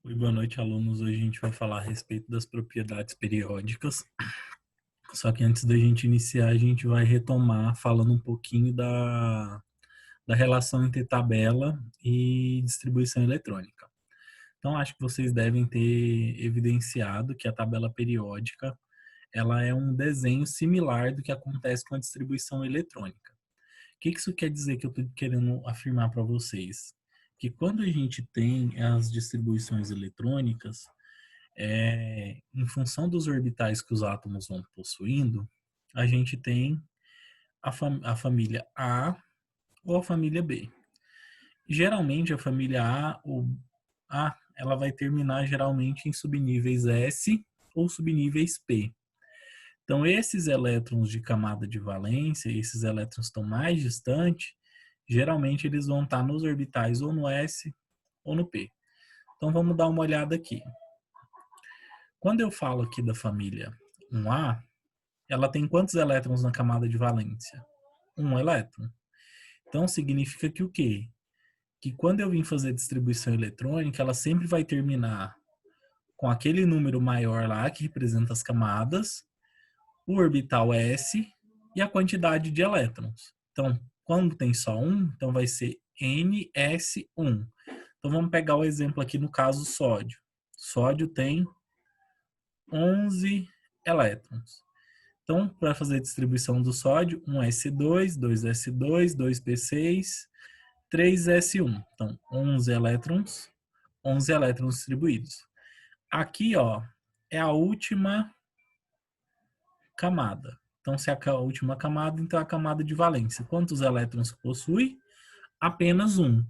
Oi, boa noite, alunos. Hoje a gente vai falar a respeito das propriedades periódicas. Só que antes da gente iniciar, a gente vai retomar falando um pouquinho da relação entre tabela e distribuição eletrônica. Então, acho que vocês devem ter evidenciado que a tabela periódica ela é um desenho similar do que acontece com a distribuição eletrônica. O que isso quer dizer que eu estou querendo afirmar para vocês? Que quando a gente tem as distribuições eletrônicas, em função dos orbitais que os átomos vão possuindo, a gente tem a família A ou a família B. Geralmente a família A, ela vai terminar geralmente em subníveis S ou subníveis P. Então esses elétrons de camada de valência, esses elétrons estão mais distantes, geralmente eles vão estar nos orbitais ou no S ou no P. Então vamos dar uma olhada aqui. Quando eu falo aqui da família 1A, ela tem quantos elétrons na camada de valência? Um elétron. Então significa que o quê? Que quando eu vim fazer distribuição eletrônica, ela sempre vai terminar com aquele número maior lá que representa as camadas, o orbital S e a quantidade de elétrons. Então, quando tem só um, então vai ser NS1. Então vamos pegar o exemplo aqui no caso sódio. Sódio tem 11 elétrons. Então, para fazer a distribuição do sódio, 1s2, 2s2, 2p6, 3s1. Então, 11 elétrons distribuídos. Aqui, ó, é a última camada. Então, se é a última camada, então é a camada de valência. Quantos elétrons possui? Apenas um.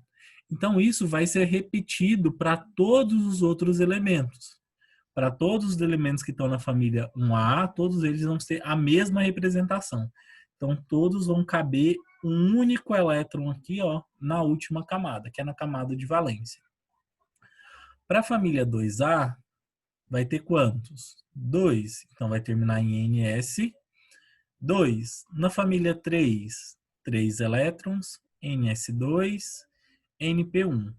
Então, isso vai ser repetido para todos os outros elementos. Para todos os elementos que estão na família 1A, todos eles vão ter a mesma representação. Então, todos vão caber um único elétron aqui, ó, na última camada, que é na camada de valência. Para a família 2A, vai ter quantos? 2. Então, vai terminar em NS. 2. Na família 3, 3 elétrons, NS2, NP1.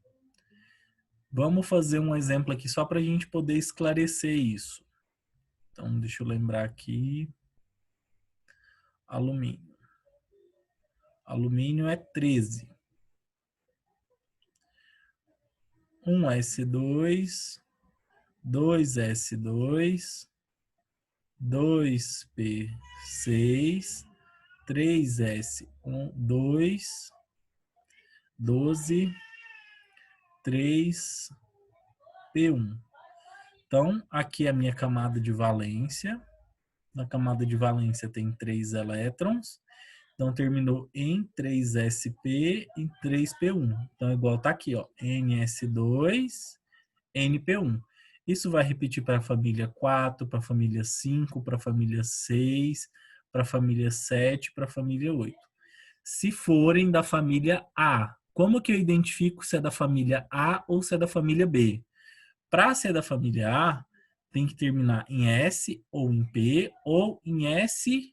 Vamos fazer um exemplo aqui só para a gente poder esclarecer isso. Então, deixa eu lembrar aqui. Alumínio. Alumínio é 13. 1s2, 2s2, 2p6, 3s2, 12, 3p1. Então, aqui é a minha camada de valência. Na camada de valência tem 3 elétrons. Então, terminou em 3sp e 3p1. Então, igual tá aqui, ó, ns2, np1. Isso vai repetir para a família 4, para a família 5, para a família 6, para a família 7, para a família 8. Se forem da família A, como que eu identifico se é da família A ou se é da família B? Para ser da família A, tem que terminar em S ou em P ou em SP.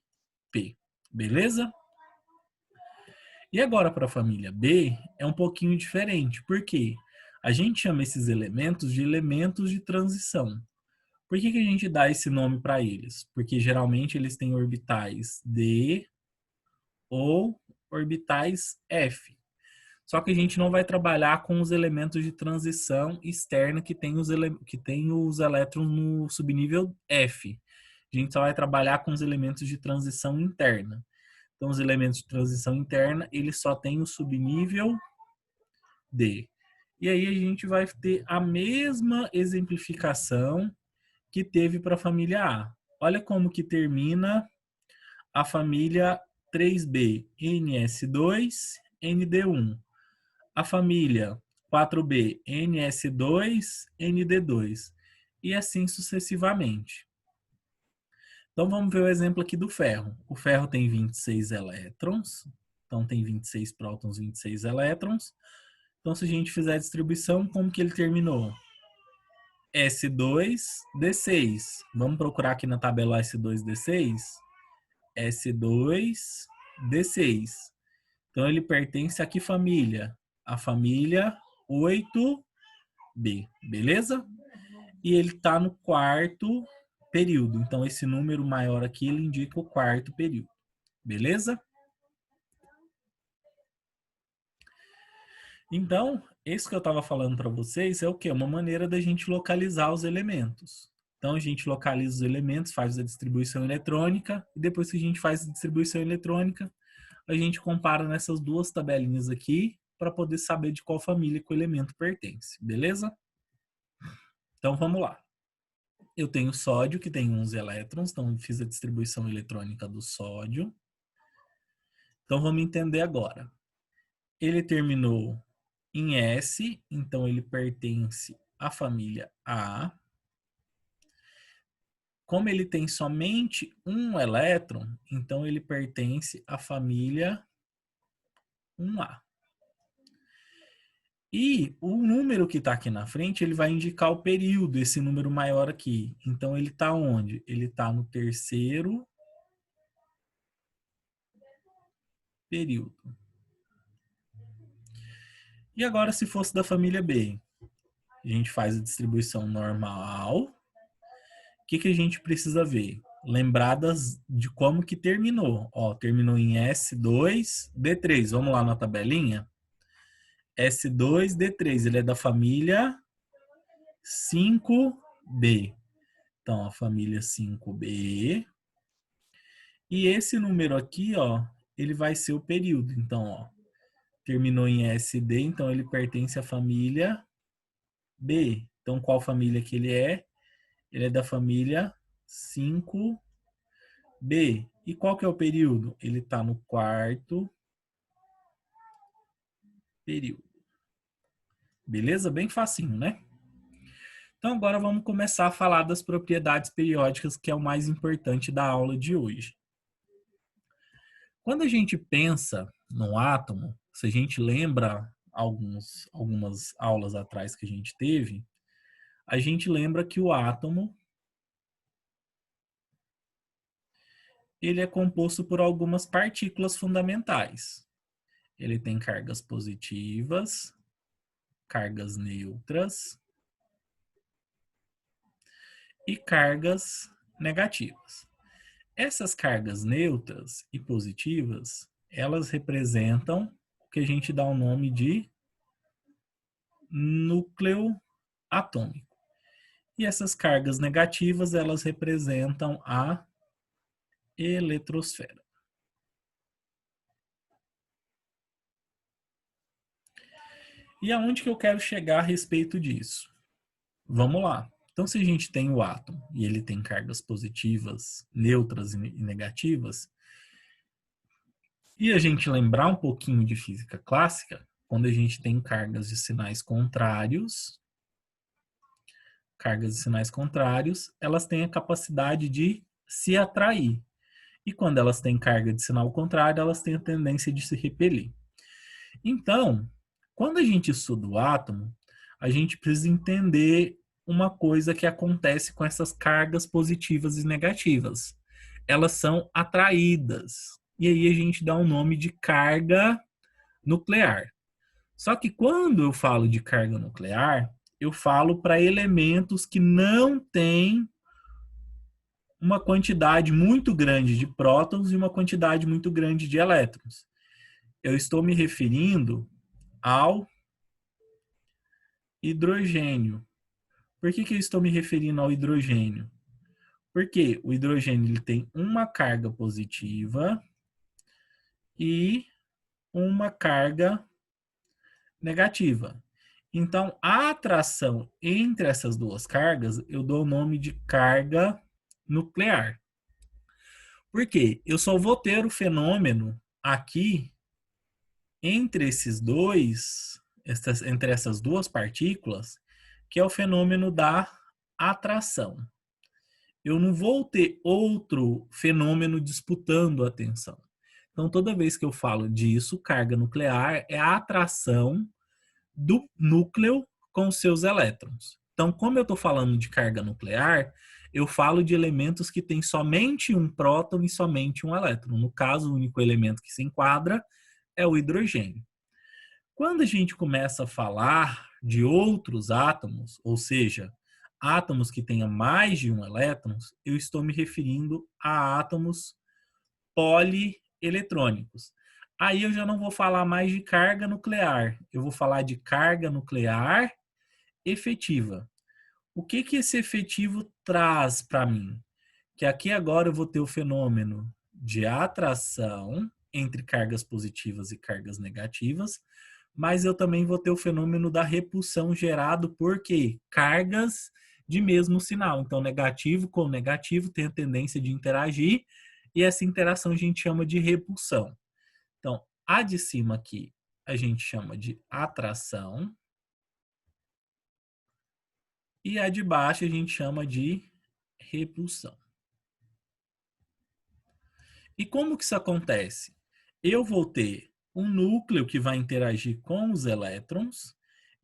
Beleza? E agora para a família B é um pouquinho diferente. Por quê? A gente chama esses elementos de elementos de transição. Por que a gente dá esse nome para eles? Porque geralmente eles têm orbitais D ou orbitais F. Só que a gente não vai trabalhar com os elementos de transição externa que tem os elétrons no subnível F. A gente só vai trabalhar com os elementos de transição interna. Então, os elementos de transição interna, eles só têm o subnível D. E aí a gente vai ter a mesma exemplificação que teve para a família A. Olha como que termina a família 3B, NS2, ND1. A família 4B, NS2, ND2. E assim sucessivamente. Então vamos ver o exemplo aqui do ferro. O ferro tem 26 elétrons. Então tem 26 prótons, 26 elétrons. Então se a gente fizer a distribuição, como que ele terminou? S2D6. Vamos procurar aqui na tabela S2D6? S2D6. Então ele pertence a que família? A família 8 B, beleza? E ele está no quarto período. Então, esse número maior aqui, ele indica o quarto período. Beleza? Então, esse que eu estava falando para vocês é o quê? Uma maneira da gente localizar os elementos. Então, a gente localiza os elementos, faz a distribuição eletrônica, e depois que a gente faz a distribuição eletrônica, a gente compara nessas duas tabelinhas aqui para poder saber de qual família que o elemento pertence, beleza? Então, vamos lá. Eu tenho sódio, que tem 11 elétrons, então eu fiz a distribuição eletrônica do sódio. Então, vamos entender agora. Ele terminou em S, então ele pertence à família A. Como ele tem somente um elétron, então ele pertence à família 1A. E o número que está aqui na frente, ele vai indicar o período, esse número maior aqui. Então ele está onde? Ele está no terceiro período. E agora, se fosse da família B, a gente faz a distribuição normal. O que a gente precisa ver? Lembradas de como que terminou. Ó, terminou em S2D3. Vamos lá na tabelinha? S2D3, ele é da família 5B. Então, a família 5B. E esse número aqui, ó, ele vai ser o período. Então, ó, terminou em SD, então ele pertence à família B. Então, qual família que ele é? Ele é da família 5B. E qual que é o período? Ele está no quarto período. Beleza? Bem facinho, né? Então, agora vamos começar a falar das propriedades periódicas, que é o mais importante da aula de hoje. Quando a gente pensa no átomo, se a gente lembra algumas aulas atrás que a gente teve, a gente lembra que o átomo ele é composto por algumas partículas fundamentais. Ele tem cargas positivas, cargas neutras e cargas negativas. Essas cargas neutras e positivas, elas representam o que a gente dá o nome de núcleo atômico. E essas cargas negativas, elas representam a eletrosfera. E aonde que eu quero chegar a respeito disso? Vamos lá. Então, se a gente tem o átomo e ele tem cargas positivas, neutras e negativas, e a gente lembrar um pouquinho de física clássica, quando a gente tem cargas de sinais contrários, elas têm a capacidade de se atrair. E quando elas têm carga de sinal contrário, elas têm a tendência de se repelir. Então, quando a gente estuda o átomo, a gente precisa entender uma coisa que acontece com essas cargas positivas e negativas. Elas são atraídas. E aí a gente dá um nome de carga nuclear. Só que quando eu falo de carga nuclear, eu falo para elementos que não têm uma quantidade muito grande de prótons e uma quantidade muito grande de elétrons. Eu estou me referindo ao hidrogênio. Por que eu estou me referindo ao hidrogênio? Porque o hidrogênio ele tem uma carga positiva e uma carga negativa. Então, a atração entre essas duas cargas, eu dou o nome de carga nuclear. Por quê? Eu só vou ter o fenômeno aqui entre entre essas duas partículas, que é o fenômeno da atração. Eu não vou ter outro fenômeno disputando a tensão. Então, toda vez que eu falo disso, carga nuclear é a atração do núcleo com seus elétrons. Então, como eu estou falando de carga nuclear, eu falo de elementos que têm somente um próton e somente um elétron. No caso, o único elemento que se enquadra é o hidrogênio. Quando a gente começa a falar de outros átomos, ou seja, átomos que tenham mais de um elétron, eu estou me referindo a átomos polieletrônicos. Aí eu já não vou falar mais de carga nuclear, eu vou falar de carga nuclear efetiva. O que que esse efetivo traz para mim? Que aqui agora eu vou ter o fenômeno de atração entre cargas positivas e cargas negativas, mas eu também vou ter o fenômeno da repulsão gerado por quê? Cargas de mesmo sinal. Então, negativo com negativo tem a tendência de interagir e essa interação a gente chama de repulsão. Então, a de cima aqui a gente chama de atração e a de baixo a gente chama de repulsão. E como que isso acontece? Eu vou ter um núcleo que vai interagir com os elétrons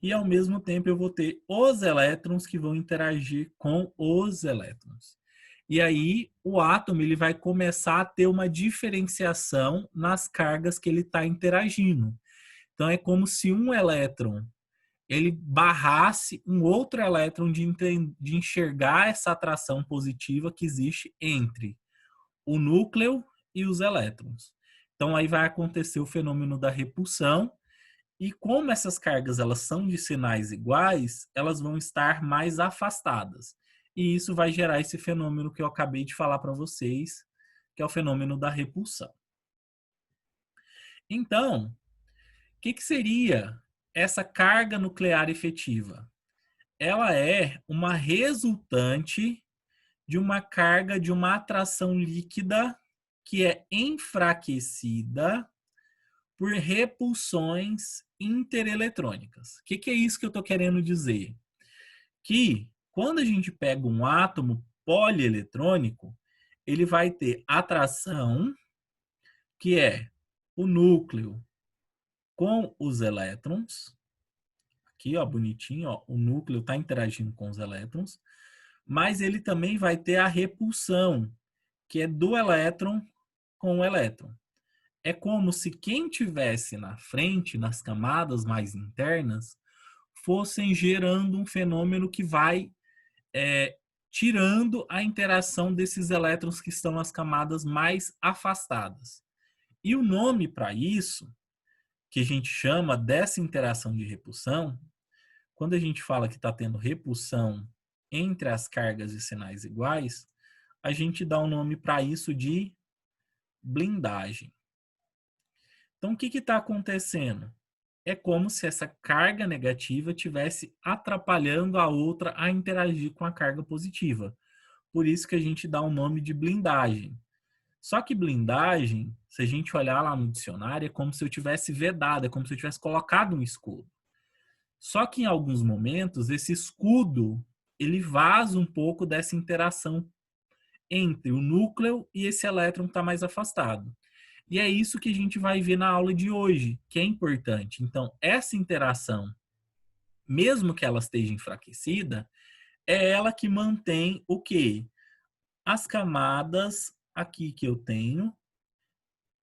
e ao mesmo tempo eu vou ter os elétrons que vão interagir com os elétrons. E aí o átomo ele vai começar a ter uma diferenciação nas cargas que ele está interagindo. Então é como se um elétron ele barrasse um outro elétron de enxergar essa atração positiva que existe entre o núcleo e os elétrons. Então aí vai acontecer o fenômeno da repulsão e como essas cargas elas são de sinais iguais, elas vão estar mais afastadas. E isso vai gerar esse fenômeno que eu acabei de falar para vocês, que é o fenômeno da repulsão. Então, o que seria essa carga nuclear efetiva? Ela é uma resultante de uma carga de uma atração líquida que é enfraquecida por repulsões intereletrônicas. O que é isso que eu estou querendo dizer? Que quando a gente pega um átomo polieletrônico, ele vai ter atração, que é o núcleo com os elétrons. Aqui, ó, bonitinho, ó, o núcleo está interagindo com os elétrons, mas ele também vai ter a repulsão, que é do elétron com o elétron. É como se quem tivesse na frente, nas camadas mais internas, fossem gerando um fenômeno que vai tirando a interação desses elétrons que estão nas camadas mais afastadas. E o nome para isso, que a gente chama dessa interação de repulsão, quando a gente fala que está tendo repulsão entre as cargas de sinais iguais, a gente dá o nome para isso de blindagem. Então, o que está acontecendo? É como se essa carga negativa estivesse atrapalhando a outra a interagir com a carga positiva. Por isso que a gente dá o nome de blindagem. Só que blindagem, se a gente olhar lá no dicionário, é como se eu tivesse vedado, é como se eu tivesse colocado um escudo. Só que em alguns momentos, esse escudo, ele vaza um pouco dessa interação entre o núcleo e esse elétron que está mais afastado. E é isso que a gente vai ver na aula de hoje, que é importante. Então, essa interação, mesmo que ela esteja enfraquecida, é ela que mantém o quê? As camadas aqui que eu tenho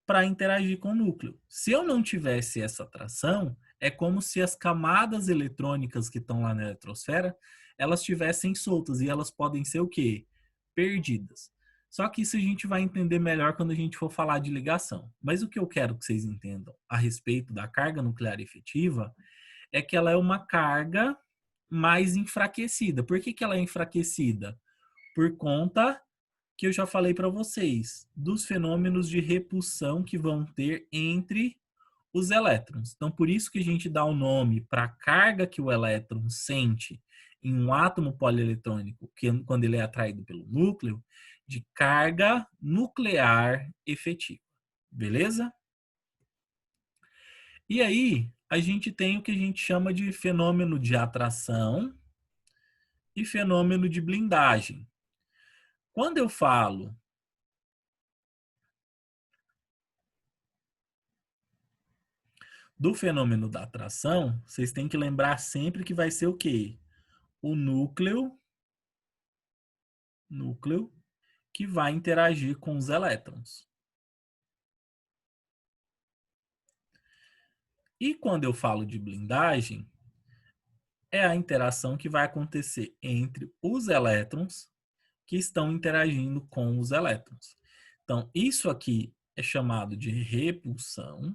para interagir com o núcleo. Se eu não tivesse essa atração, é como se as camadas eletrônicas que estão lá na eletrosfera, elas estivessem soltas e elas podem ser o quê? Perdidas. Só que isso a gente vai entender melhor quando a gente for falar de ligação. Mas o que eu quero que vocês entendam a respeito da carga nuclear efetiva é que ela é uma carga mais enfraquecida. Por que ela é enfraquecida? Por conta que eu já falei para vocês, dos fenômenos de repulsão que vão ter entre os elétrons. Então, por isso que a gente dá o nome para a carga que o elétron sente em um átomo polieletrônico, que quando ele é atraído pelo núcleo, de carga nuclear efetiva. Beleza? E aí, a gente tem o que a gente chama de fenômeno de atração e fenômeno de blindagem. Quando eu falo do fenômeno da atração, vocês têm que lembrar sempre que vai ser o quê? O núcleo que vai interagir com os elétrons. E quando eu falo de blindagem, é a interação que vai acontecer entre os elétrons que estão interagindo com os elétrons. Então, isso aqui é chamado de repulsão.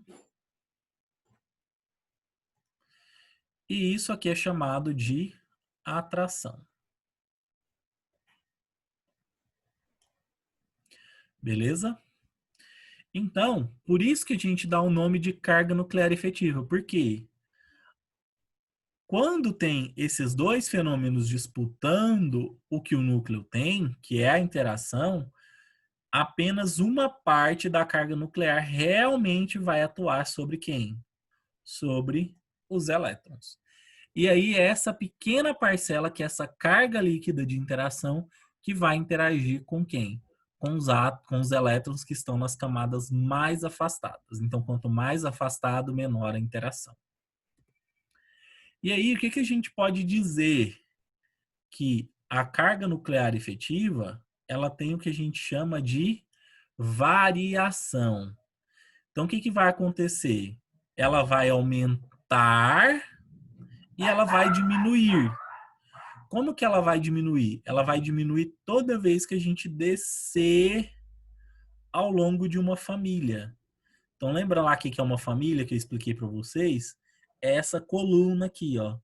E isso aqui é chamado de atração. Beleza? Então, por isso que a gente dá o nome de carga nuclear efetiva. Por quê? Quando tem esses dois fenômenos disputando o que o núcleo tem, que é a interação, apenas uma parte da carga nuclear realmente vai atuar sobre quem? Sobre os elétrons. E aí é essa pequena parcela, que é essa carga líquida de interação, que vai interagir com quem? Com os elétrons que estão nas camadas mais afastadas. Então, quanto mais afastado, menor a interação. E aí, o que a gente pode dizer? Que a carga nuclear efetiva, ela tem o que a gente chama de variação. Então, o que vai acontecer? Ela vai aumentar e ela vai diminuir. Como que ela vai diminuir? Ela vai diminuir toda vez que a gente descer ao longo de uma família. Então, lembra lá o que é uma família que eu expliquei para vocês? É essa coluna aqui, ó.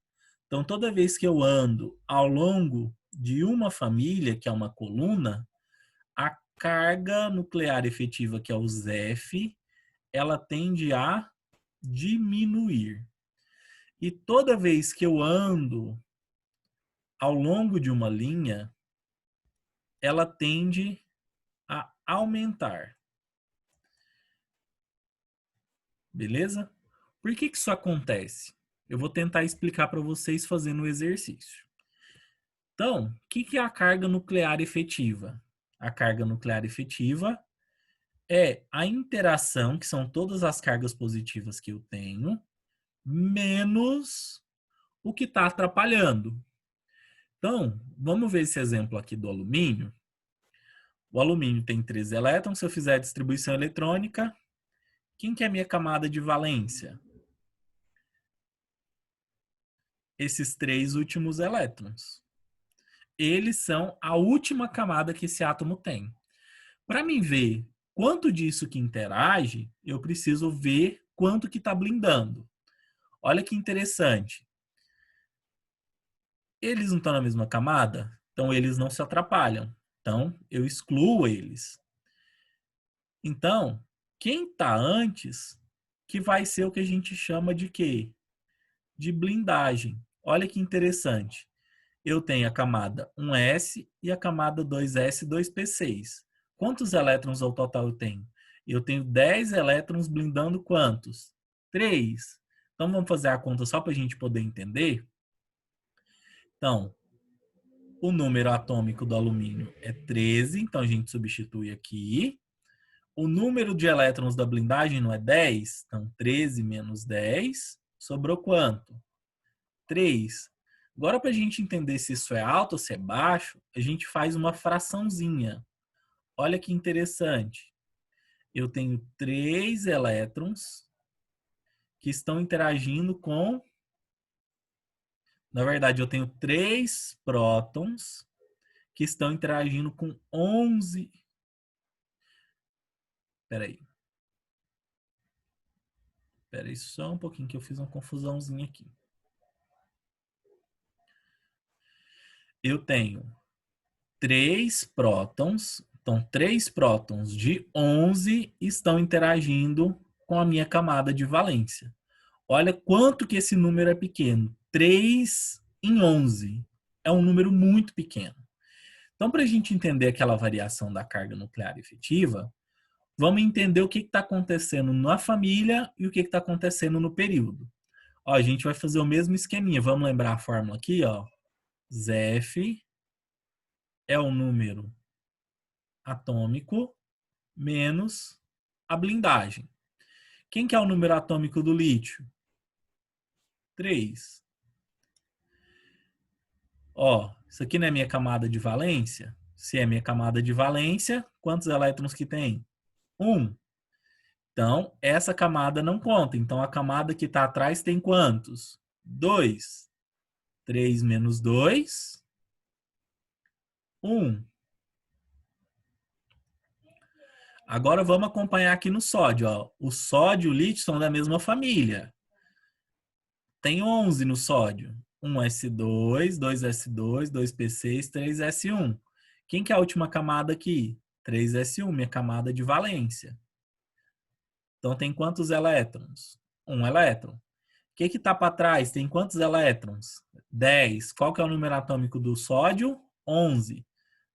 Então, toda vez que eu ando ao longo de uma família, que é uma coluna, a carga nuclear efetiva, que é o ZEF, ela tende a diminuir. E toda vez que eu ando ao longo de uma linha, ela tende a aumentar. Beleza? Por que isso acontece? Eu vou tentar explicar para vocês fazendo o exercício. Então, o que é a carga nuclear efetiva? A carga nuclear efetiva é a interação, que são todas as cargas positivas que eu tenho, menos o que está atrapalhando. Então, vamos ver esse exemplo aqui do alumínio. O alumínio tem 13 elétrons. Se eu fizer a distribuição eletrônica, quem que é a minha camada de valência? Esses 3 últimos elétrons. Eles são a última camada que esse átomo tem. Para mim ver quanto disso que interage, eu preciso ver quanto que está blindando. Olha que interessante. Eles não estão na mesma camada, então eles não se atrapalham. Então, eu excluo eles. Então, quem está antes, que vai ser o que a gente chama de quê? De blindagem. Olha que interessante. Eu tenho a camada 1s e a camada 2s, 2p6. Quantos elétrons ao total eu tenho? Eu tenho 10 elétrons blindando quantos? 3. Então, vamos fazer a conta só para a gente poder entender? Então, o número atômico do alumínio é 13, então a gente substitui aqui. O número de elétrons da blindagem não é 10, então 13 menos 10, sobrou quanto? 3. Agora, para a gente entender se isso é alto ou se é baixo, a gente faz uma fraçãozinha. Olha que interessante. Eu tenho 3 elétrons que estão interagindo com... Na verdade, eu tenho 3 prótons que estão interagindo com 11... Peraí. Peraí só um pouquinho que eu fiz uma confusãozinha aqui. Eu tenho 3 prótons. Então, 3 prótons de 11 estão interagindo com a minha camada de valência. Olha quanto que esse número é pequeno. 3 em 11. É um número muito pequeno. Então, para a gente entender aquela variação da carga nuclear efetiva, vamos entender o que está acontecendo na família e o que está acontecendo no período. Ó, a gente vai fazer o mesmo esqueminha. Vamos lembrar a fórmula aqui, ó. ZF é o número atômico menos a blindagem. Quem que é o número atômico do lítio? 3. Ó, isso aqui não é minha camada de valência? Se é minha camada de valência, quantos elétrons que tem? 1. Então, essa camada não conta. Então, a camada que está atrás tem quantos? 2. 3 menos 2, 1. Agora vamos acompanhar aqui no sódio. Ó. O sódio e o lítio são da mesma família. Tem 11 no sódio. 1s2, 2s2, 2p6, 3s1. Quem que é a última camada aqui? 3s1, minha camada de valência. Então tem quantos elétrons? 1 elétron. O que está para trás? Tem quantos elétrons? 10. Qual que é o número atômico do sódio? 11.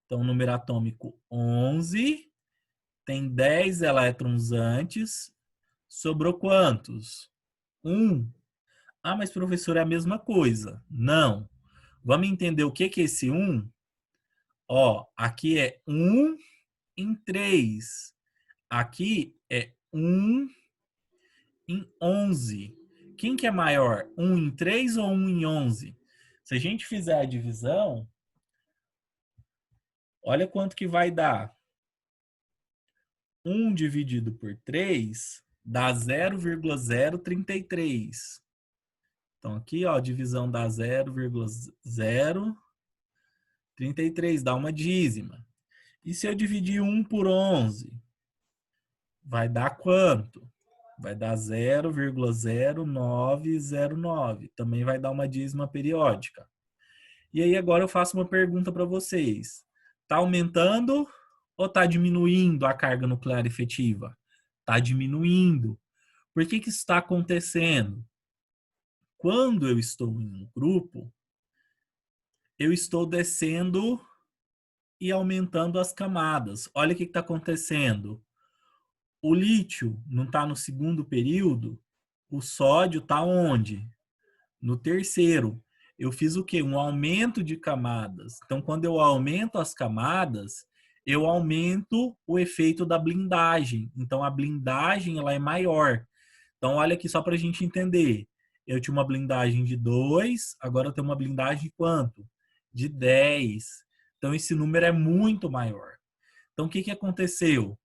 Então o número atômico 11 tem 10 elétrons antes. Sobrou quantos? 1. Ah, mas professor, é a mesma coisa. Não. Vamos entender o que é esse 1? Ó, aqui é 1 em 3. Aqui é 1 em 11. Quem que é maior? 1 em 3 ou 1 em 11? Se a gente fizer a divisão, olha quanto que vai dar. 1 dividido por 3 dá 0,033. Então aqui, ó, divisão dá 0,033, dá uma dízima. E se eu dividir 1 por 11, vai dar quanto? Vai dar 0,0909. Também vai dar uma dízima periódica. E aí agora eu faço uma pergunta para vocês. Está aumentando ou está diminuindo a carga nuclear efetiva? Está diminuindo. Por que isso está acontecendo? Quando eu estou em um grupo, eu estou descendo e aumentando as camadas. Olha o que está acontecendo. O lítio não está no segundo período, o sódio está onde? No terceiro. Eu fiz o quê? Um aumento de camadas. Então, quando eu aumento as camadas, eu aumento o efeito da blindagem. Então, a blindagem ela é maior. Então, olha aqui só para a gente entender. Eu tinha uma blindagem de 2, agora eu tenho uma blindagem de quanto? De 10. Então, esse número é muito maior. Então, o que aconteceu?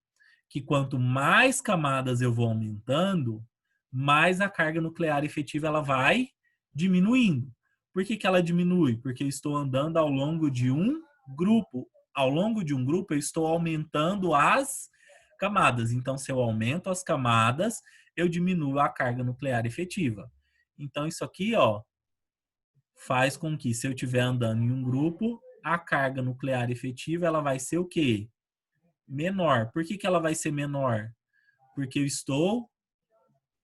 Que quanto mais camadas eu vou aumentando, mais a carga nuclear efetiva ela vai diminuindo. Por que ela diminui? Porque eu estou andando ao longo de um grupo. Ao longo de um grupo, eu estou aumentando as camadas. Então, se eu aumento as camadas, eu diminuo a carga nuclear efetiva. Então, isso aqui, ó, faz com que, se eu estiver andando em um grupo, a carga nuclear efetiva ela vai ser o quê? Menor. Por que ela vai ser menor? Porque eu estou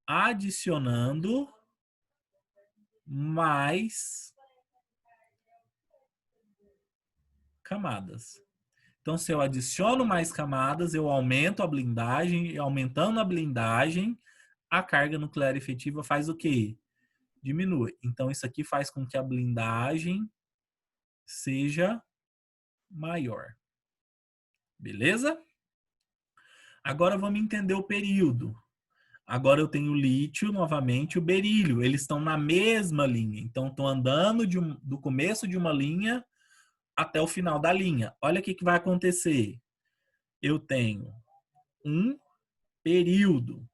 adicionando mais camadas. Então, se eu adiciono mais camadas, eu aumento a blindagem, e aumentando a blindagem, a carga nuclear efetiva faz o quê? Diminui. Então, isso aqui faz com que a blindagem seja maior. Beleza? Agora vamos entender o período. Agora eu tenho o lítio, novamente, o berílio. Eles estão na mesma linha. Então, estou andando do começo de uma linha até o final da linha. Olha o que vai acontecer. Eu tenho um período. O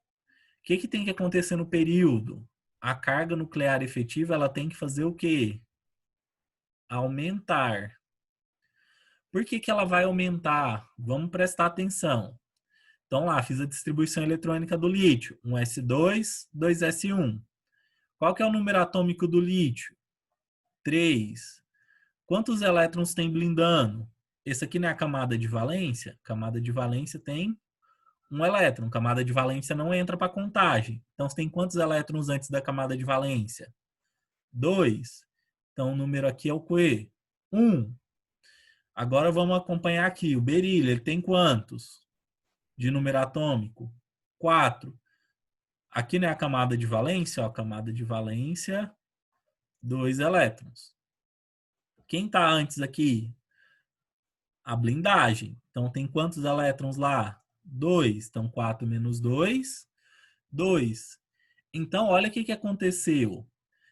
que tem que acontecer no período? A carga nuclear efetiva ela tem que fazer o quê? Aumentar. Por que ela vai aumentar? Vamos prestar atenção. Então lá, fiz a distribuição eletrônica do lítio. 1s2, 2s1. Qual que é o número atômico do lítio? 3. Quantos elétrons tem blindando? Esse aqui não é a camada de valência? Camada de valência tem um elétron. Camada de valência não entra para contagem. Então, você tem quantos elétrons antes da camada de valência? 2. Então, o número aqui é o quê? 1. Agora, vamos acompanhar aqui. O berílio, ele tem quantos de número atômico? 4. Aqui não é a camada de valência? Ó, camada de valência, 2 elétrons. Quem está antes aqui? A blindagem. Então, tem quantos elétrons lá? 2. Então, 4 menos 2, 2. Então, olha o que aconteceu.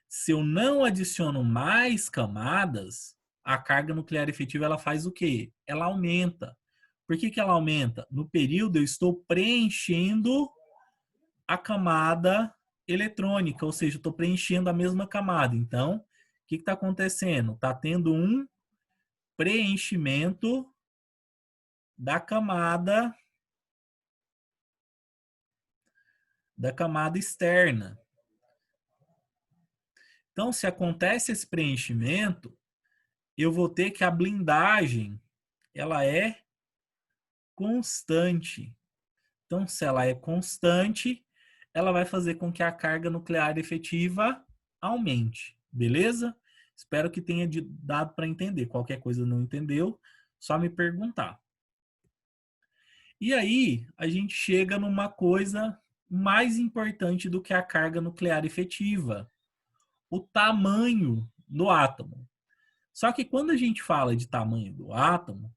Se eu não adiciono mais camadas, a carga nuclear efetiva ela faz o quê? Ela aumenta. Por que ela aumenta? No período, eu estou preenchendo a camada eletrônica, ou seja, eu estou preenchendo a mesma camada. Então, que está acontecendo? Está tendo um preenchimento da camada externa. Então, se acontece esse preenchimento, eu vou ter que a blindagem ela é constante. Então, se ela é constante, ela vai fazer com que a carga nuclear efetiva aumente, beleza? Espero que tenha dado para entender. Qualquer coisa não entendeu, só me perguntar. E aí, a gente chega numa coisa mais importante do que a carga nuclear efetiva, o tamanho do átomo. Só que quando a gente fala de tamanho do átomo,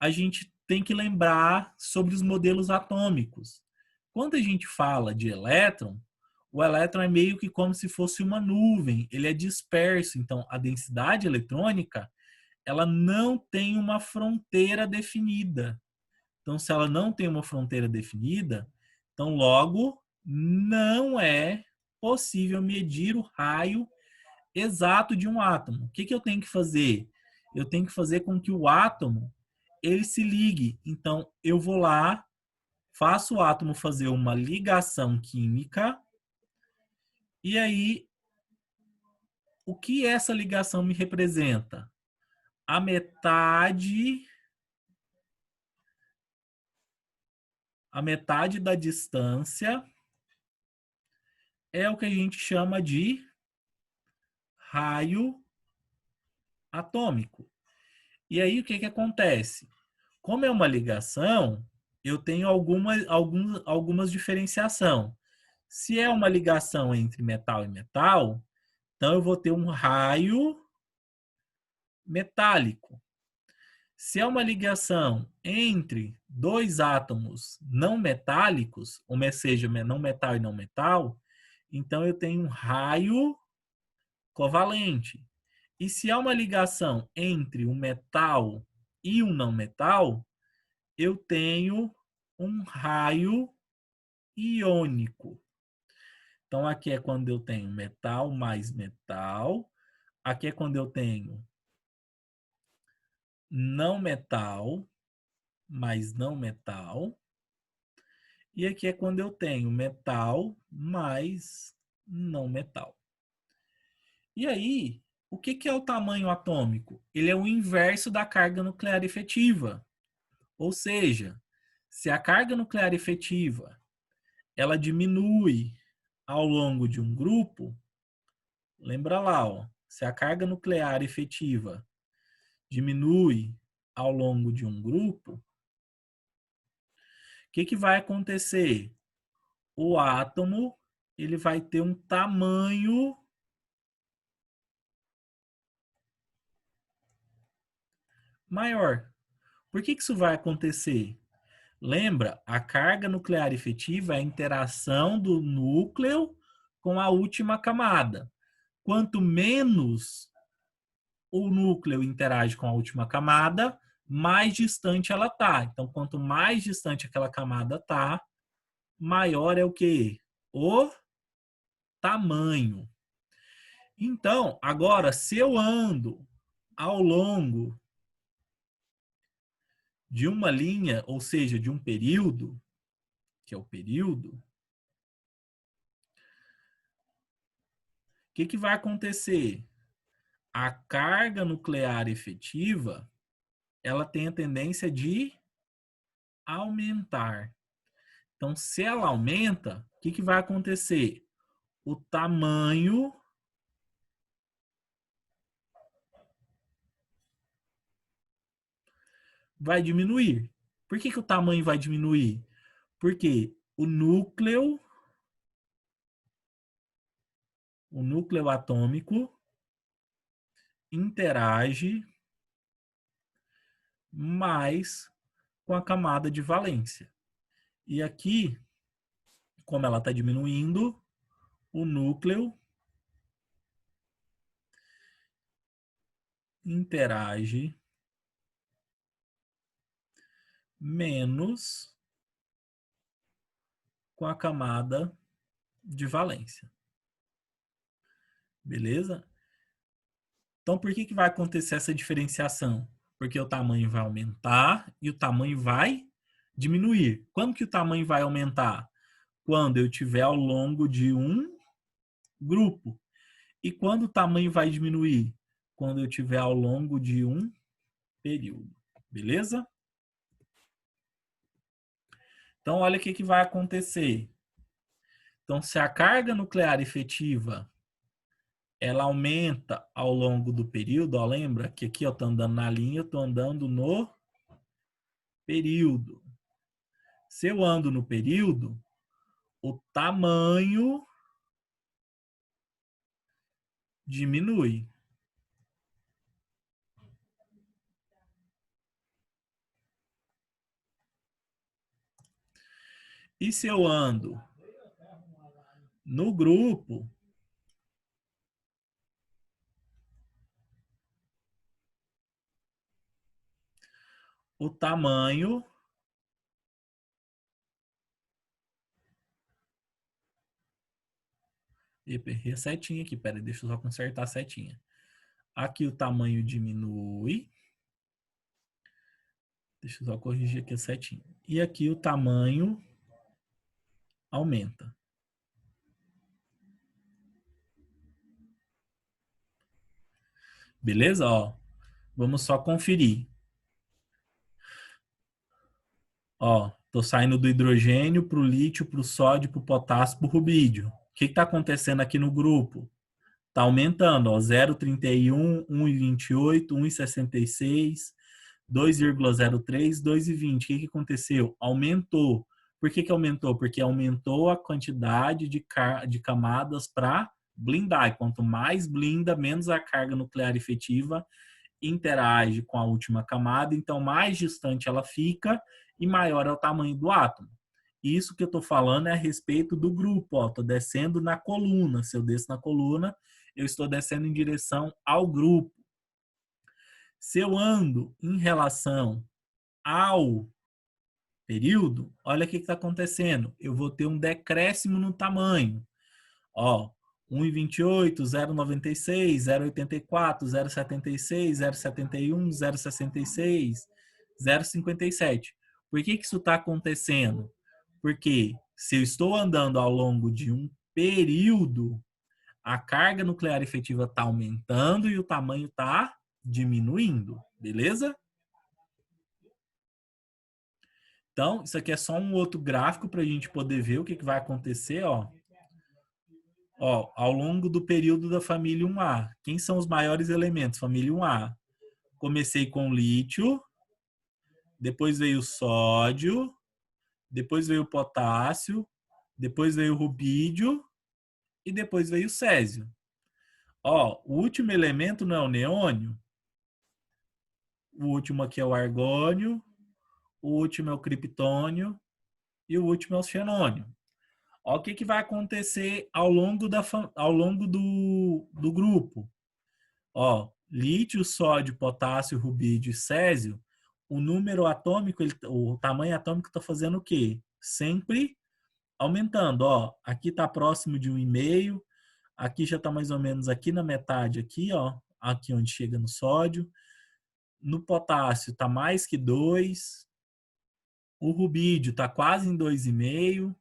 a gente tem que lembrar sobre os modelos atômicos. Quando a gente fala de elétron, o elétron é meio que como se fosse uma nuvem, ele é disperso, então a densidade eletrônica, ela não tem uma fronteira definida. Então, se ela não tem uma fronteira definida, então logo não é possível medir o raio exato de um átomo. O que eu tenho que fazer? Eu tenho que fazer com que o átomo ele se ligue. Então, eu vou lá, faço o átomo fazer uma ligação química, e aí, o que essa ligação me representa? A metade da distância é o que a gente chama de raio atômico. E aí, o que acontece? Como é uma ligação, eu tenho algumas diferenciação. Se é uma ligação entre metal e metal, então eu vou ter um raio metálico. Se é uma ligação entre dois átomos não metálicos, ou seja, não metal e não metal, então eu tenho um raio covalente. E se é uma ligação entre um metal e um não metal, eu tenho um raio iônico. Então, aqui é quando eu tenho metal mais metal. Aqui é quando eu tenho não metal mais não metal. E aqui é quando eu tenho metal mais não metal. E aí, o que é o tamanho atômico? Ele é o inverso da carga nuclear efetiva. Ou seja, se a carga nuclear efetiva ela diminui ao longo de um grupo, lembra lá, ó, se a carga nuclear efetiva diminui ao longo de um grupo, o que vai acontecer? O átomo ele vai ter um tamanho maior. Por que isso vai acontecer? Lembra, a carga nuclear efetiva é a interação do núcleo com a última camada. Quanto menos o núcleo interage com a última camada, mais distante ela está. Então, quanto mais distante aquela camada está, maior é o quê? O tamanho. Então, agora, se eu ando ao longo de uma linha, ou seja, de um período, que é o período, o que vai acontecer? A carga nuclear efetiva, ela tem a tendência de aumentar. Então, se ela aumenta, o que vai acontecer? O tamanho vai diminuir. Por que o tamanho vai diminuir? Porque o núcleo atômico interage mais com a camada de valência. E aqui, como ela está diminuindo, o núcleo interage menos com a camada de valência. Beleza? Então, por que vai acontecer essa diferenciação? Porque o tamanho vai aumentar e o tamanho vai diminuir. Quando que o tamanho vai aumentar? Quando eu tiver ao longo de um grupo. E quando o tamanho vai diminuir? Quando eu tiver ao longo de um período. Beleza? Então, olha o que vai acontecer. Então, se a carga nuclear efetiva ela aumenta ao longo do período, ó, lembra que aqui eu estou andando na linha, eu estou andando no período. Se eu ando no período, o tamanho diminui. E se eu ando no grupo, o tamanho errei a setinha aqui, peraí, deixa eu só consertar a setinha. Aqui o tamanho diminui. Deixa eu só corrigir aqui a setinha. E aqui o tamanho aumenta. Beleza? Ó, vamos só conferir. Ó, tô saindo do hidrogênio para o lítio, para o sódio, para o potássio, para o rubídio. O que está acontecendo aqui no grupo? Está aumentando, ó, 0,31, 1,28, 1,66, 2,03, 2,20. O que aconteceu? Aumentou. Por que aumentou? Porque aumentou a quantidade de camadas para blindar. E quanto mais blinda, menos a carga nuclear efetiva interage com a última camada, então mais distante ela fica e maior é o tamanho do átomo. Isso que eu estou falando é a respeito do grupo. Estou descendo na coluna. Se eu desço na coluna, eu estou descendo em direção ao grupo. Se eu ando em relação ao período, olha o que está acontecendo. Eu vou ter um decréscimo no tamanho. Ó, 1,28, 0,96, 0,84, 0,76, 0,71, 0,66, 0,57. Por que isso está acontecendo? Porque se eu estou andando ao longo de um período, a carga nuclear efetiva está aumentando e o tamanho está diminuindo, beleza? Então, isso aqui é só um outro gráfico para a gente poder ver o que vai acontecer, ó. Ó, ao longo do período da família 1A. Quem são os maiores elementos? Família 1A. Comecei com lítio, depois veio o sódio, depois veio o potássio, depois veio o rubídio e depois veio o césio. Ó, o último elemento não é o neônio. O último aqui é o argônio, o último é o criptônio e o último é o xenônio. Ó, o que vai acontecer ao longo do grupo? Ó, lítio, sódio, potássio, rubídio e césio, o número atômico, o tamanho atômico está fazendo o quê? Sempre aumentando. Ó, aqui está próximo de 1,5, aqui já está mais ou menos aqui na metade, aqui, ó, aqui onde chega no sódio. No potássio está mais que 2, o rubídio está quase em 2,5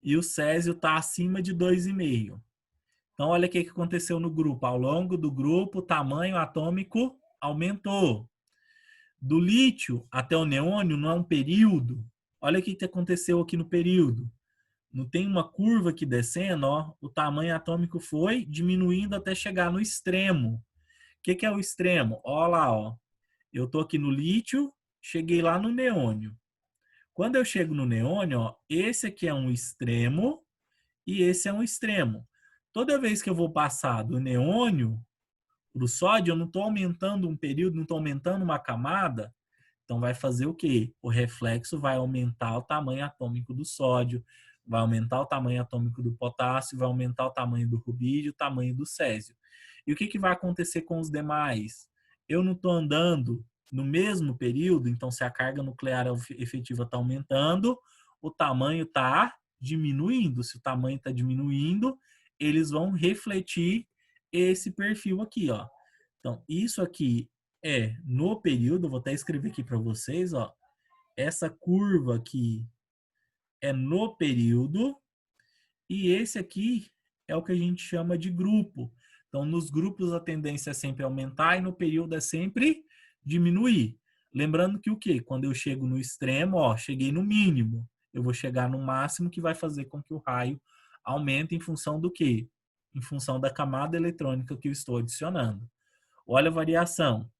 e o césio está acima de 2,5. Então, olha o que aconteceu no grupo. Ao longo do grupo, o tamanho atômico aumentou. Do lítio até o neônio não é um período. Olha o que aconteceu aqui no período. Não tem uma curva aqui descendo, ó, o tamanho atômico foi diminuindo até chegar no extremo. O que é o extremo? Olha lá, ó. Eu estou aqui no lítio, cheguei lá no neônio. Quando eu chego no neônio, ó, esse aqui é um extremo e esse é um extremo. Toda vez que eu vou passar do neônio para o sódio, eu não estou aumentando um período, não estou aumentando uma camada. Então, vai fazer o quê? O reflexo vai aumentar o tamanho atômico do sódio, vai aumentar o tamanho atômico do potássio, vai aumentar o tamanho do rubídio, o tamanho do césio. E o que vai acontecer com os demais? Eu não estou andando no mesmo período, então se a carga nuclear efetiva está aumentando, o tamanho está diminuindo. Se o tamanho está diminuindo, eles vão refletir esse perfil aqui, ó. Então, isso aqui é no período, vou até escrever aqui para vocês, ó. Essa curva aqui é no período e esse aqui é o que a gente chama de grupo. Então, nos grupos a tendência é sempre aumentar e no período é sempre diminuir. Lembrando que o quê? Quando eu chego no extremo, ó, cheguei no mínimo. Eu vou chegar no máximo que vai fazer com que o raio aumente em função do quê? Em função da camada eletrônica que eu estou adicionando. Olha a variação.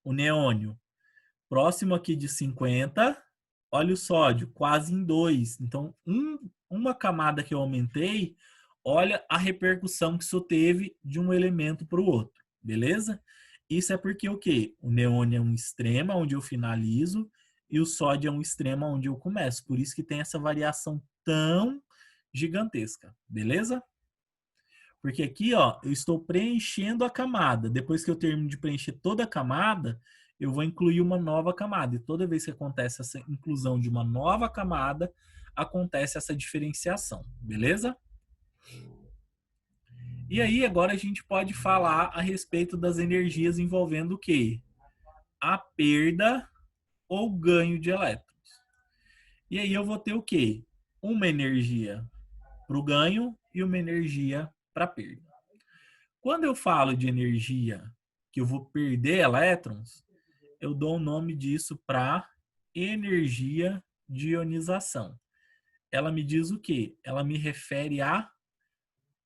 O neônio, próximo aqui de 50. Olha o sódio, quase em 2. Então, uma camada que eu aumentei, olha a repercussão que isso teve de um elemento para o outro, beleza? Isso é porque o quê? O neônio é um extremo, onde eu finalizo, e o sódio é um extremo, onde eu começo. Por isso que tem essa variação tão gigantesca, beleza? Porque aqui, ó, eu estou preenchendo a camada. Depois que eu termino de preencher toda a camada, eu vou incluir uma nova camada. E toda vez que acontece essa inclusão de uma nova camada, acontece essa diferenciação, beleza? E aí, agora a gente pode falar a respeito das energias envolvendo o quê? A perda ou ganho de elétrons. E aí eu vou ter o quê? Uma energia para o ganho e uma energia para a perda. Quando eu falo de energia que eu vou perder elétrons, eu dou o nome disso para energia de ionização. Ela me diz o quê? Ela me refere à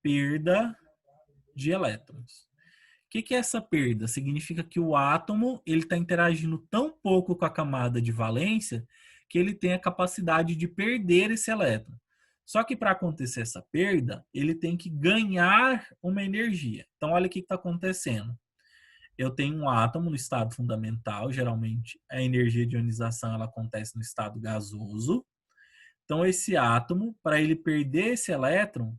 perda de elétrons. O que é essa perda? Significa que o átomo ele está interagindo tão pouco com a camada de valência que ele tem a capacidade de perder esse elétron. Só que para acontecer essa perda, ele tem que ganhar uma energia. Então, olha o que está acontecendo. Eu tenho um átomo no estado fundamental, geralmente a energia de ionização ela acontece no estado gasoso. Então, esse átomo, para ele perder esse elétron,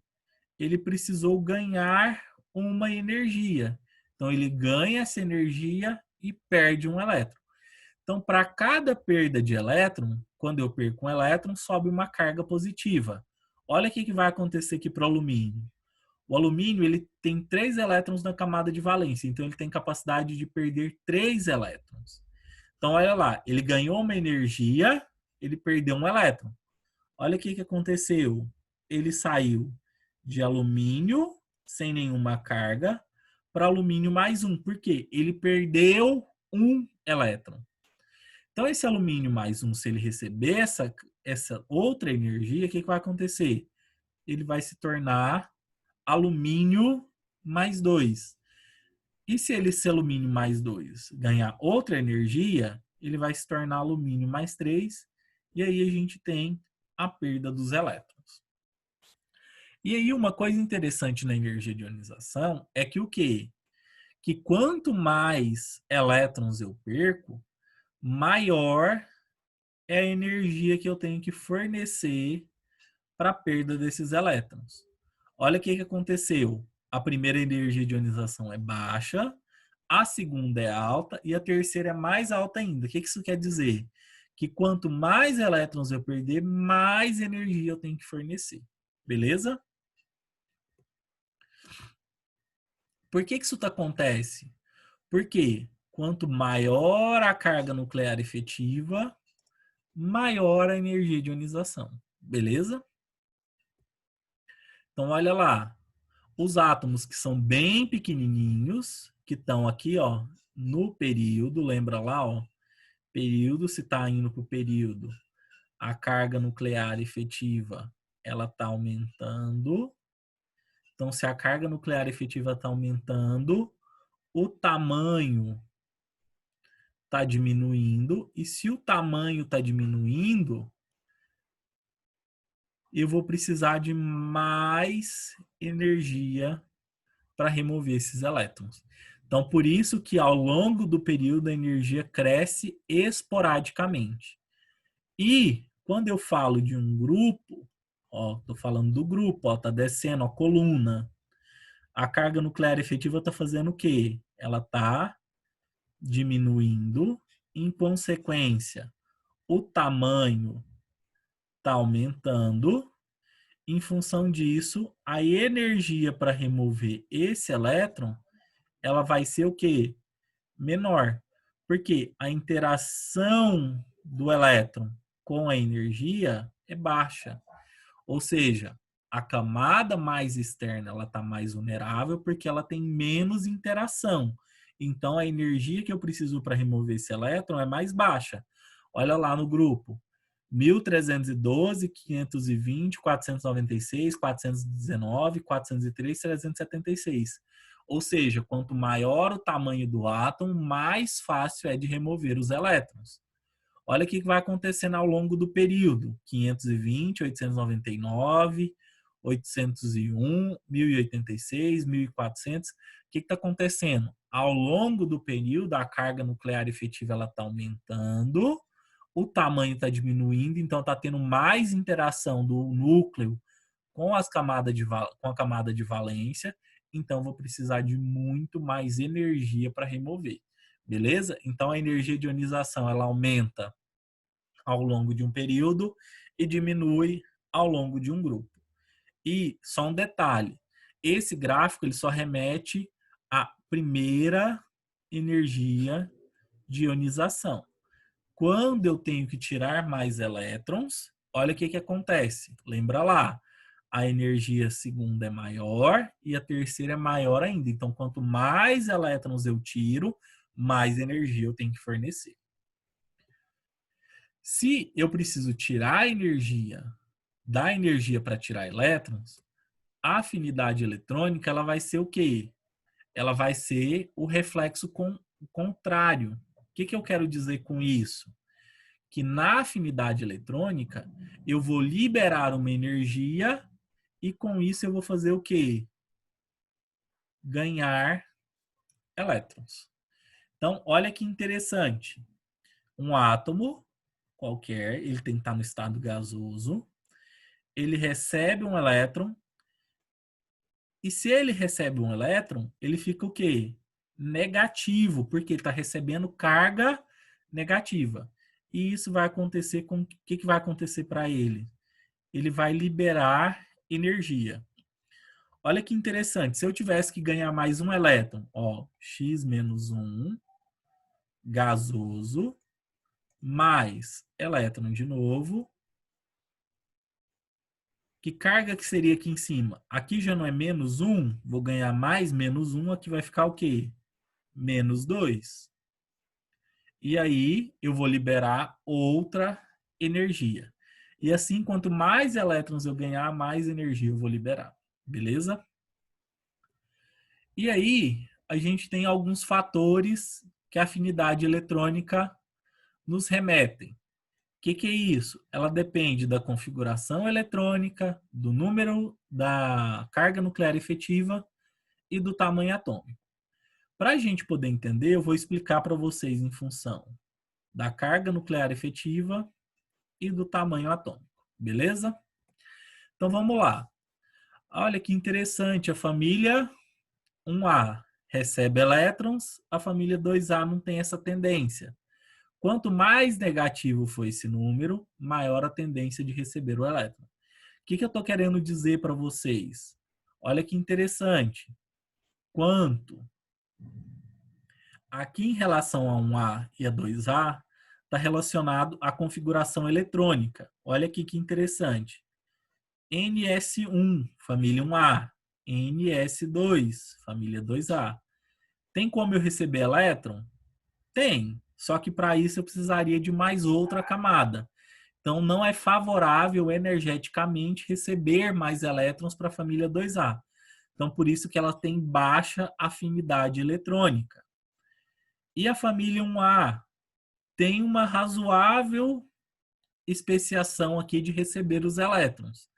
ele precisou ganhar uma energia. Então, ele ganha essa energia e perde um elétron. Então, para cada perda de elétron, quando eu perco um elétron, sobe uma carga positiva. Olha o que vai acontecer aqui para o alumínio. O alumínio ele tem 3 elétrons na camada de valência, então ele tem capacidade de perder 3 elétrons. Então, olha lá, ele ganhou uma energia, ele perdeu um elétron. Olha o que aconteceu. Ele saiu de alumínio, sem nenhuma carga, para alumínio mais um. Por quê? Ele perdeu um elétron. Então, esse alumínio mais um, se ele receber essa outra energia, o que vai acontecer? Ele vai se tornar alumínio mais 2. E se ele, esse alumínio mais 2, ganhar outra energia, ele vai se tornar alumínio mais 3. E aí a gente tem a perda dos elétrons. E aí uma coisa interessante na energia de ionização é que o quê? Que quanto mais elétrons eu perco, maior é a energia que eu tenho que fornecer para a perda desses elétrons. Olha o que aconteceu. A primeira energia de ionização é baixa, a segunda é alta e a terceira é mais alta ainda. O que isso quer dizer? Que quanto mais elétrons eu perder, mais energia eu tenho que fornecer. Beleza? Por que isso acontece? Porque quanto maior a carga nuclear efetiva, maior a energia de ionização. Beleza? Então, olha lá. Os átomos que são bem pequenininhos, que estão aqui, ó, no período, lembra lá, ó, período, se está indo para o período, a carga nuclear efetiva, ela está aumentando. Então, se a carga nuclear efetiva está aumentando, o tamanho está diminuindo. E se o tamanho está diminuindo, eu vou precisar de mais energia para remover esses elétrons. Então, por isso que ao longo do período a energia cresce esporadicamente. E quando eu falo de um grupo, ó, tô falando do grupo, ó, tá descendo a coluna. A carga nuclear efetiva tá fazendo o quê? Ela tá diminuindo, em consequência, o tamanho tá aumentando. Em função disso, a energia para remover esse elétron ela vai ser o quê? Menor. Porque a interação do elétron com a energia é baixa. Ou seja, a camada mais externa ela está mais vulnerável porque ela tem menos interação. Então, a energia que eu preciso para remover esse elétron é mais baixa. Olha lá no grupo. 1312, 520, 496, 419, 403, 376. Ou seja, quanto maior o tamanho do átomo, mais fácil é de remover os elétrons. Olha o que vai acontecendo ao longo do período. 520, 899, 801, 1086, 1400. O que está acontecendo? Ao longo do período, a carga nuclear efetiva está aumentando, o tamanho está diminuindo, então está tendo mais interação do núcleo com a camada de valência, então vou precisar de muito mais energia para remover. Beleza? Então a energia de ionização ela aumenta ao longo de um período e diminui ao longo de um grupo. E só um detalhe, esse gráfico ele só remete à primeira energia de ionização. Quando eu tenho que tirar mais elétrons, olha o que acontece. Lembra lá, a energia segunda é maior e a terceira é maior ainda. Então, quanto mais elétrons eu tiro, mais energia eu tenho que fornecer. Se eu preciso tirar energia da energia para tirar elétrons, a afinidade eletrônica ela vai ser o quê? Ela vai ser o reflexo contrário. O que eu quero dizer com isso? Que na afinidade eletrônica eu vou liberar uma energia e com isso eu vou fazer o quê? Ganhar elétrons. Então, olha que interessante. Um átomo qualquer, ele tem que estar no estado gasoso, ele recebe um elétron, e se ele recebe um elétron, ele fica o quê? Negativo, porque ele está recebendo carga negativa. E isso vai acontecer com... O que vai acontecer para ele? Ele vai liberar energia. Olha que interessante, se eu tivesse que ganhar mais um elétron, ó, x menos 1, gasoso, mais elétron de novo, que carga que seria aqui em cima? Aqui já não é menos 1, vou ganhar mais menos 1, aqui vai ficar o quê? Menos 2. E aí eu vou liberar outra energia. E assim, quanto mais elétrons eu ganhar, mais energia eu vou liberar. Beleza? E aí, a gente tem alguns fatores que a afinidade eletrônica nos remetem. O que é isso? Ela depende da configuração eletrônica, do número da carga nuclear efetiva e do tamanho atômico. Para a gente poder entender, eu vou explicar para vocês em função da carga nuclear efetiva e do tamanho atômico. Beleza? Então vamos lá. Olha que interessante, a família 1A recebe elétrons, a família 2A não tem essa tendência. Quanto mais negativo for esse número, maior a tendência de receber o elétron. O que eu estou querendo dizer para vocês? Olha que interessante. Quanto aqui em relação a 1A e a 2A, está relacionado à configuração eletrônica. Olha aqui que interessante. NS1, família 1A. NS2, família 2A. Tem como eu receber elétron? Tem. Só que para isso eu precisaria de mais outra camada. Então, não é favorável energeticamente receber mais elétrons para a família 2A. Então, por isso que ela tem baixa afinidade eletrônica. E a família 1A tem uma razoável especiação aqui de receber os elétrons.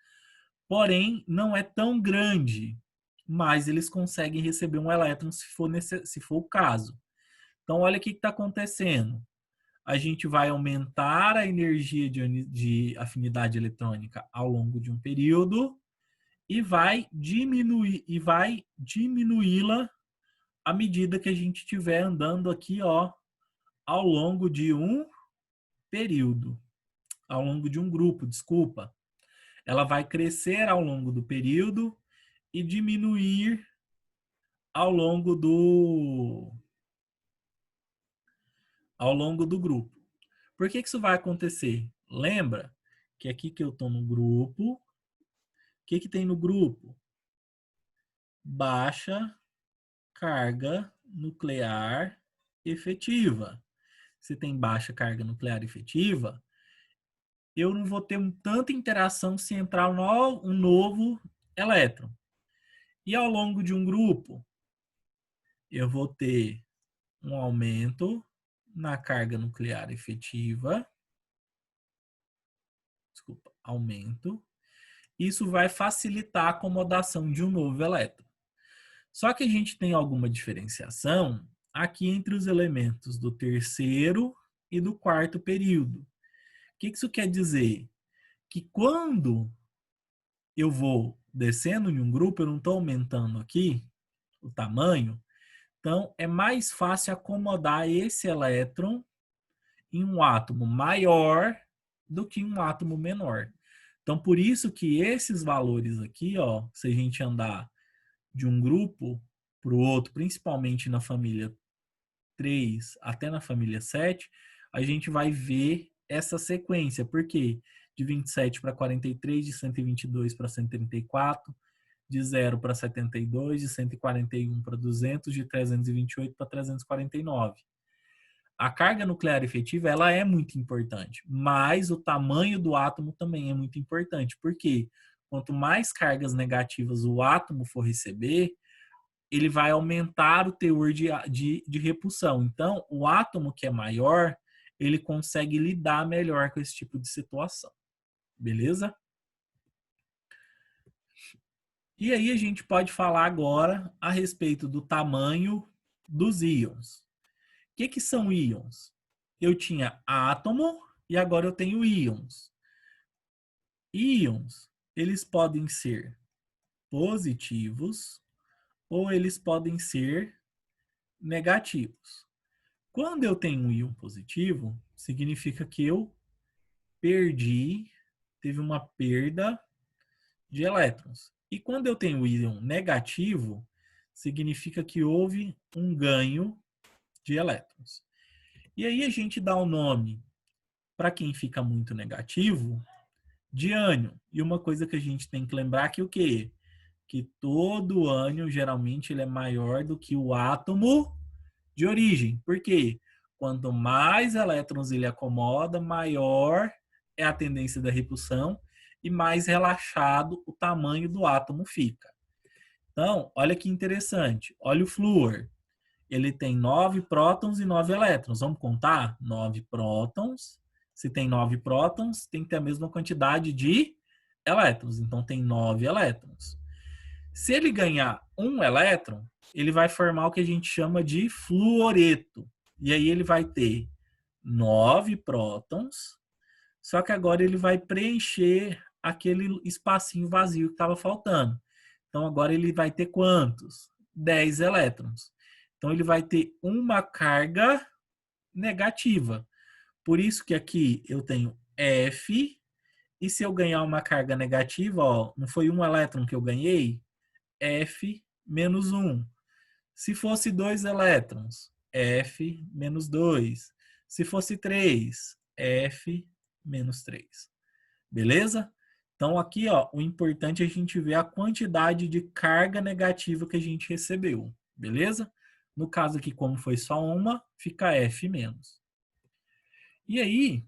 Porém, não é tão grande, mas eles conseguem receber um elétron se for o caso. Então, olha o que está acontecendo. A gente vai aumentar a energia de afinidade eletrônica ao longo de um período e vai diminuí-la à medida que a gente estiver andando aqui, ó, ao longo de um período, ao longo de um grupo, desculpa. Ela vai crescer ao longo do período e diminuir ao longo do grupo. Por que isso vai acontecer? Lembra que aqui que eu estou no grupo, o que tem no grupo? Baixa carga nuclear efetiva. Se tem baixa carga nuclear efetiva, eu não vou ter tanta interação se entrar um novo elétron. E ao longo de um grupo, eu vou ter um aumento na carga nuclear efetiva. Desculpa, aumento. Isso vai facilitar a acomodação de um novo elétron. Só que a gente tem alguma diferenciação aqui entre os elementos do terceiro e do quarto período. O que isso quer dizer? Que quando eu vou descendo em um grupo, eu não estou aumentando aqui o tamanho, então é mais fácil acomodar esse elétron em um átomo maior do que um átomo menor. Então, por isso que esses valores aqui, ó, se a gente andar de um grupo para o outro, principalmente na família 3 até na família 7, a gente vai ver essa sequência. Por quê? De 27 para 43, de 122 para 134, de 0 para 72, de 141 para 200, de 328 para 349. A carga nuclear efetiva ela é muito importante, mas o tamanho do átomo também é muito importante. Por quê? Quanto mais cargas negativas o átomo for receber, ele vai aumentar o teor de repulsão. Então, o átomo que é maior, ele consegue lidar melhor com esse tipo de situação. Beleza? E aí a gente pode falar agora a respeito do tamanho dos íons. O que são íons? Eu tinha átomo e agora eu tenho íons. Íons, eles podem ser positivos ou eles podem ser negativos. Quando eu tenho um íon positivo, significa que eu teve uma perda de elétrons. E quando eu tenho um íon negativo, significa que houve um ganho de elétrons. E aí a gente dá o nome, para quem fica muito negativo, de ânion. E uma coisa que a gente tem que lembrar que o quê? Que todo ânion, geralmente, ele é maior do que o átomo de origem. Por quê? Quanto mais elétrons ele acomoda, maior é a tendência da repulsão e mais relaxado o tamanho do átomo fica. Então, olha que interessante. Olha o flúor. Ele tem 9 prótons e 9 elétrons. Vamos contar? 9 prótons. Se tem 9 prótons, tem que ter a mesma quantidade de elétrons. Então, tem 9 elétrons. Se ele ganhar um elétron, ele vai formar o que a gente chama de fluoreto. E aí ele vai ter 9 prótons, só que agora ele vai preencher aquele espacinho vazio que estava faltando. Então agora ele vai ter quantos? 10 elétrons. Então ele vai ter uma carga negativa. Por isso que aqui eu tenho F, e se eu ganhar uma carga negativa, ó, não foi um elétron que eu ganhei? F menos 1. Se fosse 2 elétrons, F menos 2. Se fosse 3, F menos 3. Beleza? Então aqui, ó, o importante é a gente ver a quantidade de carga negativa que a gente recebeu. Beleza? No caso aqui, como foi só uma, fica F menos. E aí,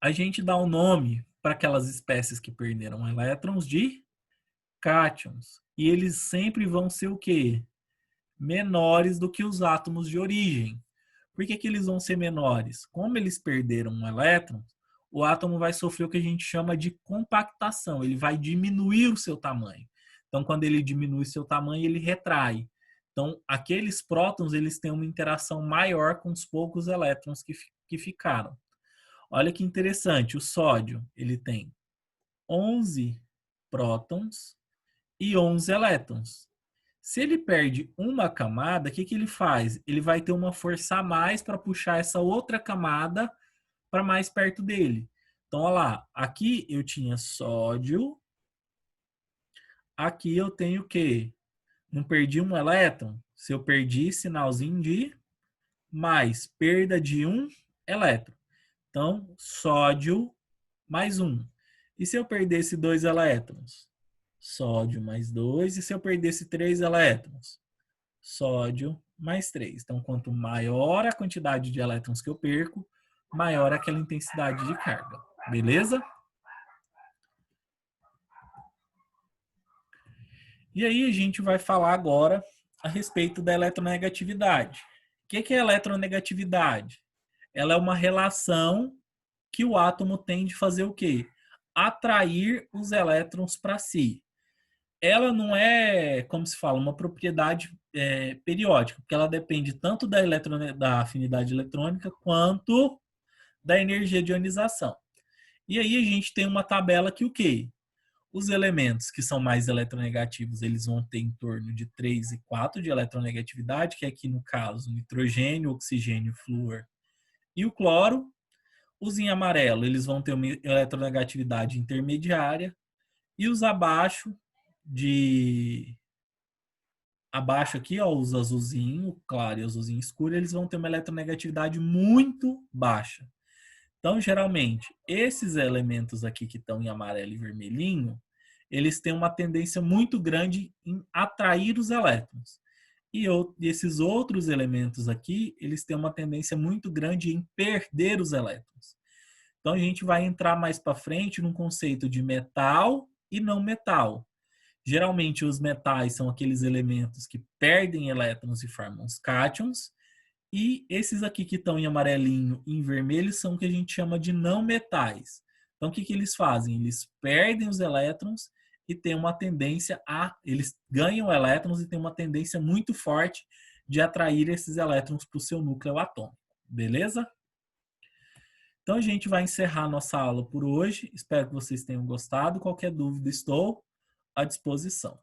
a gente dá o nome para aquelas espécies que perderam elétrons de cátions. E eles sempre vão ser o quê? Menores do que os átomos de origem. Por que eles vão ser menores? Como eles perderam um elétron, o átomo vai sofrer o que a gente chama de compactação. Ele vai diminuir o seu tamanho. Então, quando ele diminui seu tamanho, ele retrai. Então, aqueles prótons, eles têm uma interação maior com os poucos elétrons que ficaram. Olha que interessante, o sódio, ele tem 11 prótons e 11 elétrons. Se ele perde uma camada, o que ele faz? Ele vai ter uma força a mais para puxar essa outra camada para mais perto dele. Então, olha lá, aqui eu tinha sódio, aqui eu tenho o quê? Não perdi um elétron? Se eu perdi, sinalzinho de mais, perda de um elétron. Então, sódio mais um. E se eu perdesse 2 elétrons? Sódio mais 2. E se eu perdesse 3 elétrons? Sódio mais 3. Então, quanto maior a quantidade de elétrons que eu perco, maior aquela intensidade de carga. Beleza? E aí a gente vai falar agora a respeito da eletronegatividade. O que é eletronegatividade? Ela é uma relação que o átomo tem de fazer o quê? Atrair os elétrons para si. Ela não é, como se fala, uma propriedade periódica, porque ela depende tanto da afinidade eletrônica quanto da energia de ionização. E aí a gente tem uma tabela que o quê? Os elementos que são mais eletronegativos, eles vão ter em torno de 3 e 4 de eletronegatividade, que é aqui no caso nitrogênio, oxigênio, flúor e o cloro. Os em amarelo, eles vão ter uma eletronegatividade intermediária. E os abaixo aqui, ó, os azulzinho claro e azulzinho escuro, eles vão ter uma eletronegatividade muito baixa. Então, geralmente, esses elementos aqui que estão em amarelo e vermelhinho, eles têm uma tendência muito grande em atrair os elétrons. E esses outros elementos aqui, eles têm uma tendência muito grande em perder os elétrons. Então, a gente vai entrar mais para frente num conceito de metal e não metal. Geralmente, os metais são aqueles elementos que perdem elétrons e formam os cátions. E esses aqui que estão em amarelinho e em vermelho são o que a gente chama de não metais. Então, o que eles fazem? Eles perdem os elétrons e têm uma tendência eles ganham elétrons e têm uma tendência muito forte de atrair esses elétrons para o seu núcleo atômico. Beleza? Então, a gente vai encerrar nossa aula por hoje. Espero que vocês tenham gostado. Qualquer dúvida, estou à disposição.